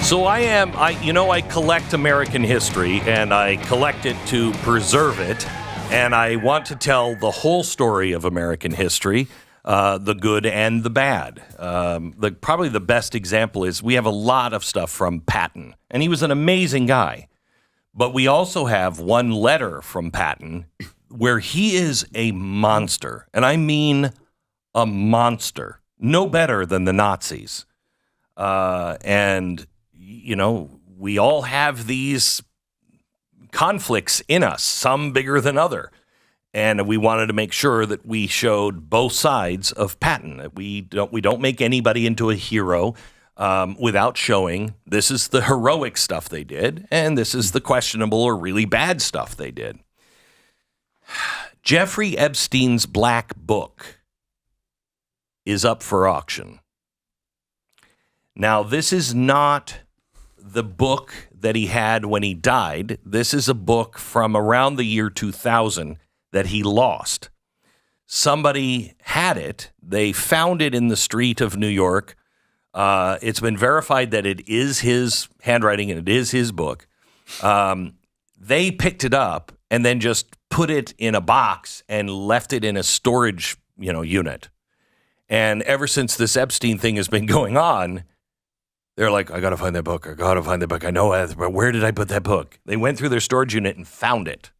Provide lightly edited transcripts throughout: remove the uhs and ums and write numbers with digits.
So I collect American history, and I collect it to preserve it, and I want to tell the whole story of American history, the good and the bad. Probably the best example is we have a lot of stuff from Patton, and he was an amazing guy. But we also have one letter from Patton where he is a monster, and I mean a monster, no better than the Nazis. And we all have these conflicts in us, some bigger than other. And we wanted to make sure that we showed both sides of Patton. That we don't make anybody into a hero without showing this is the heroic stuff they did, and this is the questionable or really bad stuff they did. Jeffrey Epstein's Black Book is up for auction. Now, this is not the book that he had when he died. This is a book from around the year 2000 that he lost. Somebody had it. They found it in the street of New York. It's been verified that it is his handwriting and it is his book. They picked it up and then just put it in a box and left it in a storage, unit. And ever since this Epstein thing has been going on, they're like, I got to find that book. I know it, but where did I put that book? They went through their storage unit and found it.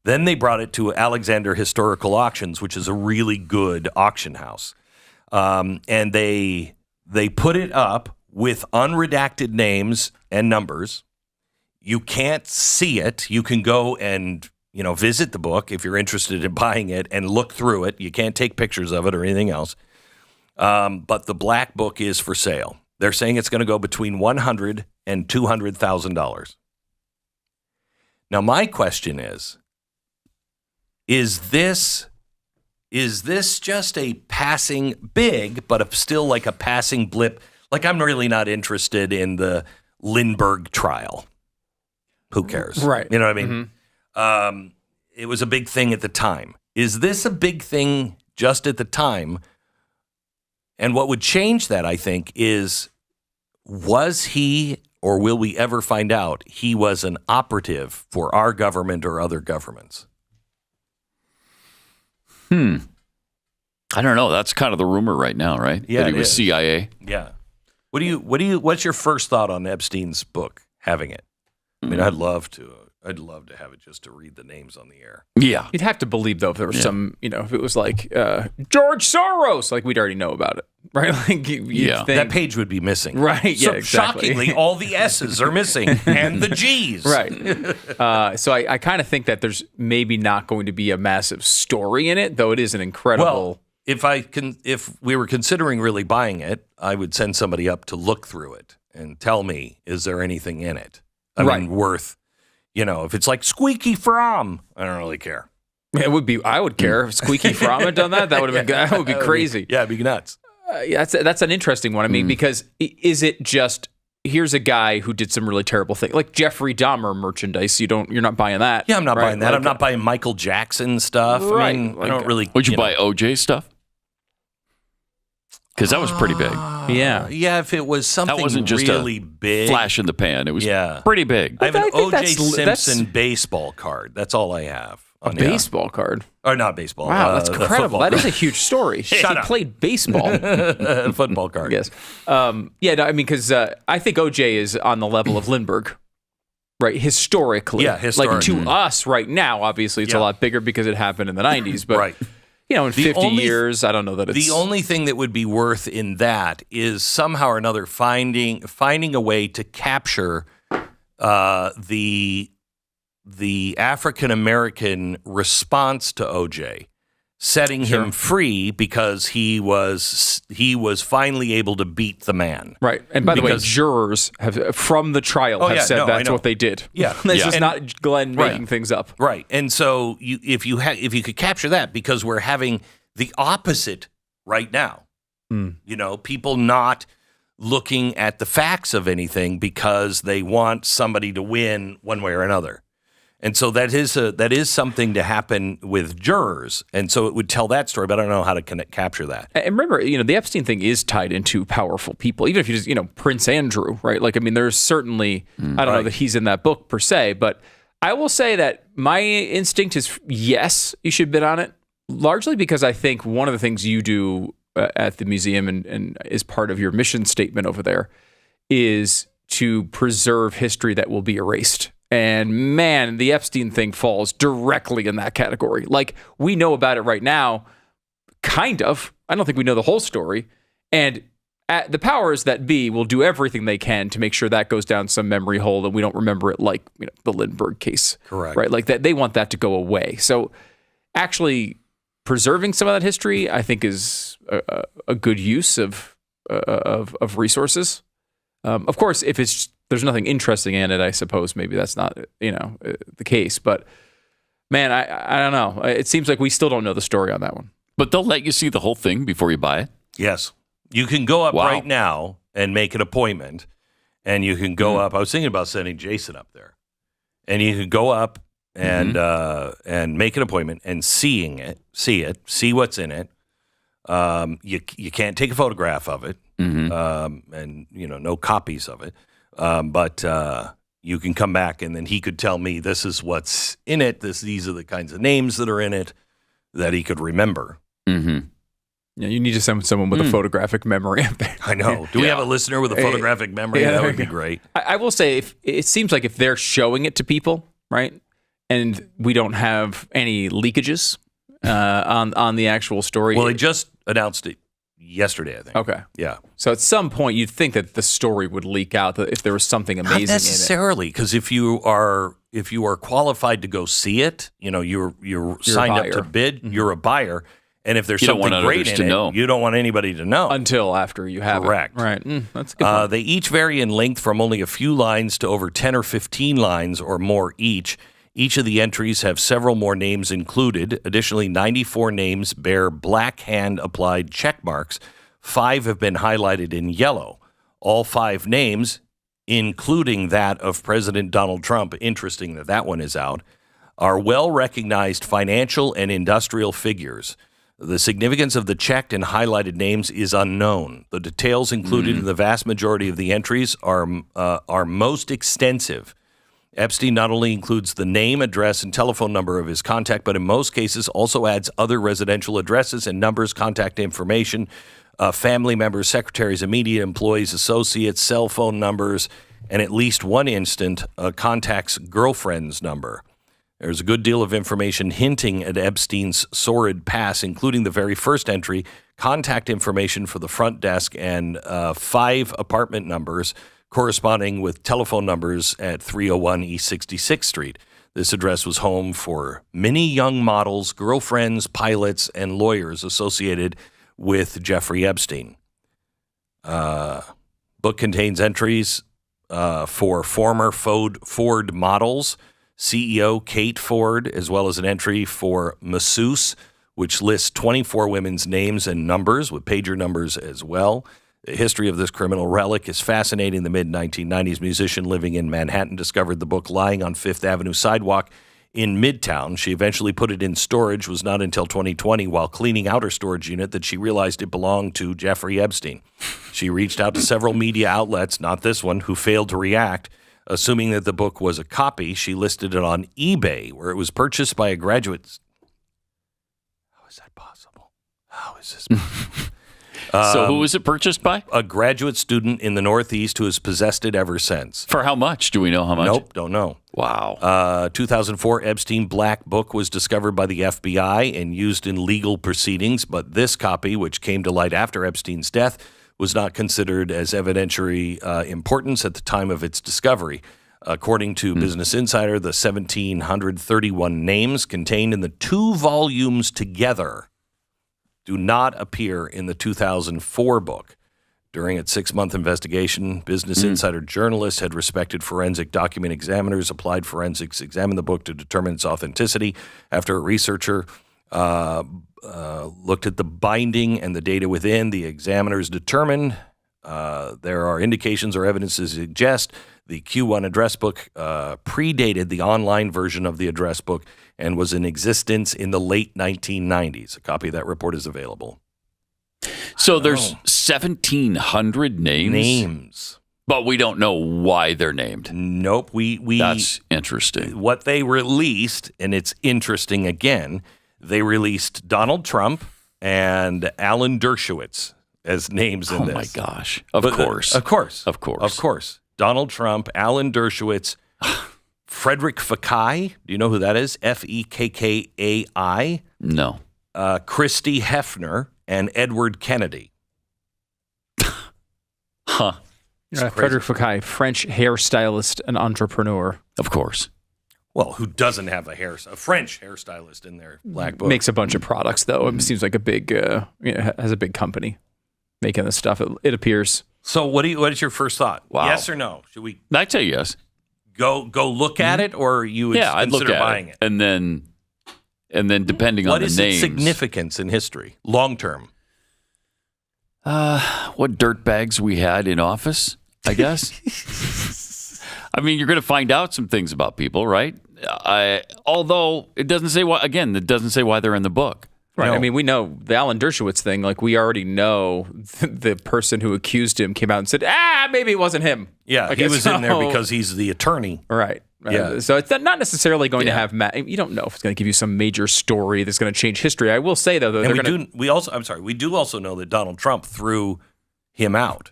Then they brought it to Alexander Historical Auctions, which is a really good auction house. And they put it up with unredacted names and numbers. You can't see it. You can go and, visit the book if you're interested in buying it and look through it. You can't take pictures of it or anything else. But the Black Book is for sale. They're saying it's going to go between $100,000 and $200,000. Now, my question is this just a passing big, but still like a passing blip? Like, I'm really not interested in the Lindbergh trial. Who cares? Right. You know what I mean? Mm-hmm. It was a big thing at the time. Is this a big thing just at the time? And what would change that, I think, is was he, or will we ever find out, he was an operative for our government or other governments? I don't know. That's kind of the rumor right now, right? Yeah, that he was CIA. Yeah. What's your first thought on Epstein's book, having it? I mean, I'd love to have it just to read the names on the air. Yeah. You'd have to believe, though, if there was some, if it was like George Soros, like we'd already know about it, right? Like, think, that page would be missing. Right, yeah, exactly. Shockingly, all the S's are missing and the G's. Right. So I kind of think that there's maybe not going to be a massive story in it, though it is an incredible... Well, if we were considering really buying it, I would send somebody up to look through it and tell me, is there anything in it? I mean, worth... if it's like Squeaky Fromm, I don't really care. It would be. I would care if Squeaky Fromm had done that. That would have been. That would be crazy. It'd be nuts. That's an interesting one. I mean, because is it just here's a guy who did some really terrible things, like Jeffrey Dahmer merchandise? You're not buying that. Yeah, I'm not buying that. I'm not buying Michael Jackson stuff. Right. I mean, I don't really. Would you buy OJ stuff? Because that was pretty big. Yeah. Yeah, if it was something that wasn't just really big. Flash in the pan. It was pretty big. I have an O.J. Simpson baseball card. That's all I have. A baseball card? Or not baseball. Wow, that's incredible. That is a huge story. Shut up. He played baseball. Football card. Yes. Because I think O.J. is on the level of Lindbergh. Right, historically. Yeah, historically. Like to us right now, obviously it's a lot bigger because it happened in the 90s. But right. In 50 years, I don't know that it's... The only thing that would be worth in that is somehow or another finding a way to capture the African-American response to O.J., setting him free because he was finally able to beat the man. Right. And by the way, jurors from the trial have said that's what they did. Yeah. This is not Glenn making things up. Right. And so if you could capture that, because we're having the opposite right now. People not looking at the facts of anything because they want somebody to win one way or another. And so that is something to happen with jurors. And so it would tell that story, but I don't know how to capture that. And remember, the Epstein thing is tied into powerful people. Even if you just, Prince Andrew, right? Like, I mean, there's certainly, I don't know that he's in that book per se, but I will say that my instinct is yes, you should bid on it, largely because I think one of the things you do at the museum and is part of your mission statement over there is to preserve history that will be erased. And man, the Epstein thing falls directly in that category. Like, we know about it right now, kind of. I don't think we know the whole story. And the powers that be will do everything they can to make sure that goes down some memory hole and we don't remember it, like the Lindbergh case. Correct. Right? Like that, they want that to go away. So actually preserving some of that history, I think, is a good use of resources. Of course, if there's nothing interesting in it, I suppose maybe that's not the case. But man, I don't know. It seems like we still don't know the story on that one. But they'll let you see the whole thing before you buy it? Yes. You can go up right now and make an appointment, and you can go up. I was thinking about sending Jason up there, and you can go up and make an appointment and see what's in it. You can't take a photograph of it, and no copies of it. But you can come back, and then he could tell me this is what's in it. These are the kinds of names that are in it that he could remember. Mm-hmm. Yeah, you need to send someone with a photographic memory up there. I know. Do we have a listener with a photographic memory? That would be great. I will say, it seems like if they're showing it to people, right, and we don't have any leakages on the actual story. Well, they just announced it yesterday, I think. Okay. Yeah. So at some point, you'd think that the story would leak out if there was something amazing in it. Not necessarily, because if you are qualified to go see it, you're signed up to bid, you're a buyer. And if there's something great in it, you don't want anybody to know. Until after you have Correct. it. Right. That's a good point. They each vary in length from only a few lines to over 10 or 15 lines or more each. Each of the entries have several more names included. Additionally, 94 names bear black hand-applied check marks. 5 have been highlighted in yellow. All 5 names, including that of President Donald Trump, interesting that one is out, are well-recognized financial and industrial figures. The significance of the checked and highlighted names is unknown. The details included in the vast majority of the entries are most extensive. Epstein not only includes the name, address, and telephone number of his contact, but in most cases also adds other residential addresses and numbers, contact information, family members, secretaries, immediate employees, associates, cell phone numbers, and at least one instant, a contact's girlfriend's number. There's a good deal of information hinting at Epstein's sordid past, including the very first entry, contact information for the front desk, and 5 apartment numbers corresponding with telephone numbers at 301 East 66th Street. This address was home for many young models, girlfriends, pilots, and lawyers associated with Jeffrey Epstein. Book contains entries for former Ford models, CEO Kate Ford, as well as an entry for masseuse, which lists 24 women's names and numbers with pager numbers as well. The history of this criminal relic is fascinating. The mid-1990s musician living in Manhattan discovered the book lying on Fifth Avenue sidewalk in Midtown. She eventually put it in storage. It was not until 2020, while cleaning out her storage unit, that she realized it belonged to Jeffrey Epstein. She reached out to several media outlets, not this one, who failed to react. Assuming that the book was a copy, she listed it on eBay, where it was purchased by a graduate. How is that possible? How is this possible? So who was it purchased by? A graduate student in the Northeast who has possessed it ever since. For how much? Do we know how much? Nope, don't know. Wow. 2004 Epstein Black Book was discovered by the FBI and used in legal proceedings, but this copy, which came to light after Epstein's death, was not considered as evidentiary importance at the time of its discovery. According to Business Insider, the 1,731 names contained in the 2 volumes together do not appear in the 2004 book. During its 6-month investigation, Business Insider journalists had respected forensic document examiners. Applied Forensics examined the book to determine its authenticity. After a researcher looked at the binding and the data within, the examiners determined There are indications or evidence to suggest the Q1 address book predated the online version of the address book and was in existence in the late 1990s. A copy of that report is available. So there's 1,700 names? But we don't know why they're named. Nope. That's interesting. What they released, and it's interesting again, they released Donald Trump and Alan Dershowitz as names in this. Oh, my gosh. Of course. Of course. Donald Trump, Alan Dershowitz, Frederick Fekkai. Do you know who that is? Fekkai? No. Christy Hefner and Edward Kennedy. Huh. Frederick Fekkai, French hairstylist and entrepreneur. Of course. Well, who doesn't have a French hairstylist in their black book? Makes a bunch of products, though. It seems like a big, has a big company making this stuff. It appears. So, what is your first thought? Wow. Yes or no? Should we? I'd say yes. Go look at it, or you would I'd look consider at buying it? And then depending on the names. What is its significance in history, long term? What dirtbags we had in office, I guess. I mean, you're going to find out some things about people, right? Although it doesn't say why. Again, it doesn't say why they're in the book. Right. No. I mean, we know the Alan Dershowitz thing. Like, we already know the person who accused him came out and said, maybe it wasn't him. Yeah, like, he was in there because he's the attorney. Right. Yeah. So it's not necessarily going to have. You don't know if it's going to give you some major story that's going to change history. I will say though, we do also know that Donald Trump threw him out,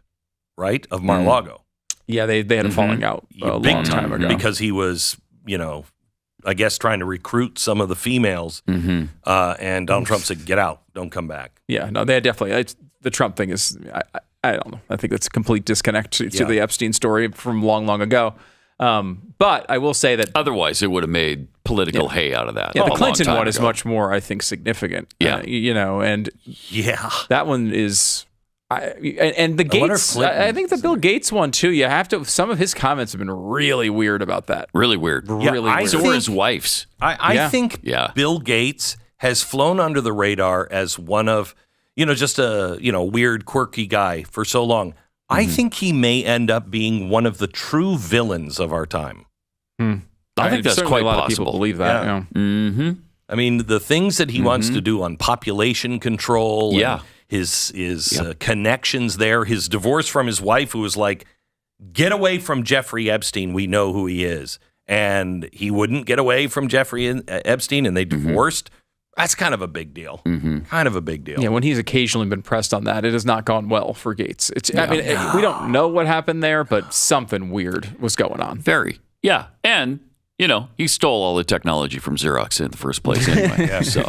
right, of Mar-a-Lago. Yeah, they had a falling out a long time ago because he was, I guess trying to recruit some of the females, and Donald Trump said, "Get out, don't come back." Yeah, no, they definitely. The Trump thing is, I don't know. I think that's a complete disconnect to the Epstein story from long, long ago. But I will say that otherwise it would have made political hay out of that. Yeah, the Clinton one is much more, I think, significant. Yeah, and that one is. And the Gates, I think the Bill Gates one too. You have to. Some of his comments have been really weird about that. Really weird. Really weird. So were his wife's. I think Bill Gates has flown under the radar as one of, just a weird, quirky guy for so long. I think he may end up being one of the true villains of our time. I think that's quite a lot possible. Of people believe that. Yeah. Mm-hmm. I mean, the things that he wants to do on population control. Yeah. And his connections there, his divorce from his wife, who was like, get away from Jeffrey Epstein. We know who he is. And he wouldn't get away from Jeffrey Epstein, and they divorced. That's kind of a big deal. Kind of a big deal. Yeah, when he's occasionally been pressed on that, it has not gone well for Gates. I mean, we don't know what happened there, but something weird was going on. Very. Yeah. And, he stole all the technology from Xerox in the first place anyway. So